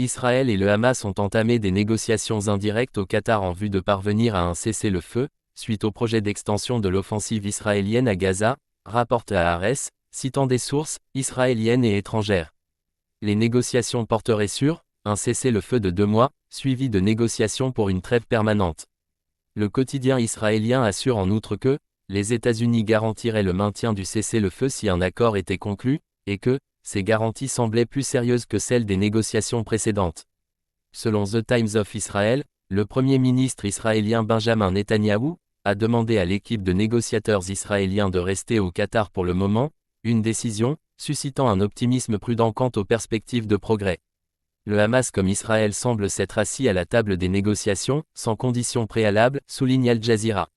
Israël et le Hamas ont entamé des négociations indirectes au Qatar en vue de parvenir à un cessez-le-feu, suite au projet d'extension de l'offensive israélienne à Gaza, rapporte Haaretz, citant des sources israéliennes et étrangères. Les négociations porteraient sur un cessez-le-feu de 2 mois, suivi de négociations pour une trêve permanente. Le quotidien israélien assure en outre que les États-Unis garantiraient le maintien du cessez-le-feu si un accord était conclu, et que ces garanties semblaient plus sérieuses que celles des négociations précédentes. Selon The Times of Israel, le Premier ministre israélien Benjamin Netanyahou a demandé à l'équipe de négociateurs israéliens de rester au Qatar pour le moment, une décision suscitant un optimisme prudent quant aux perspectives de progrès. Le Hamas comme Israël semble s'être assis à la table des négociations, sans conditions préalables, souligne Al Jazeera.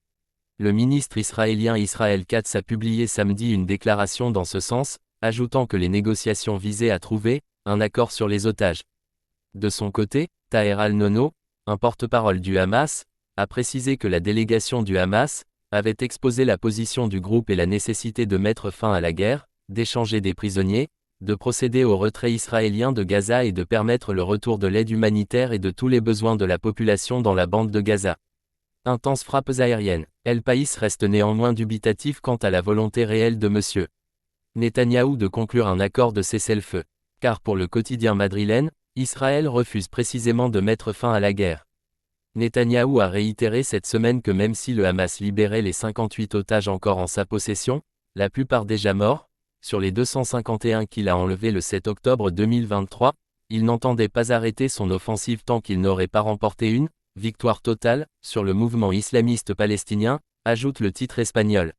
Le ministre israélien Israël Katz a publié samedi une déclaration dans ce sens, ajoutant que les négociations visaient à trouver un accord sur les otages. De son côté, Taher al-Nono, un porte-parole du Hamas, a précisé que la délégation du Hamas avait exposé la position du groupe et la nécessité de mettre fin à la guerre, d'échanger des prisonniers, de procéder au retrait israélien de Gaza et de permettre le retour de l'aide humanitaire et de tous les besoins de la population dans la bande de Gaza. Intenses frappes aériennes. El País reste néanmoins dubitatif quant à la volonté réelle de M. Netanyahou de conclure un accord de cessez-le-feu. Car pour le quotidien madrilène, Israël refuse précisément de mettre fin à la guerre. Netanyahou a réitéré cette semaine que même si le Hamas libérait les 58 otages encore en sa possession, la plupart déjà morts, sur les 251 qu'il a enlevés le 7 octobre 2023, il n'entendait pas arrêter son offensive tant qu'il n'aurait pas remporté une victoire totale sur le mouvement islamiste palestinien, ajoute le titre espagnol.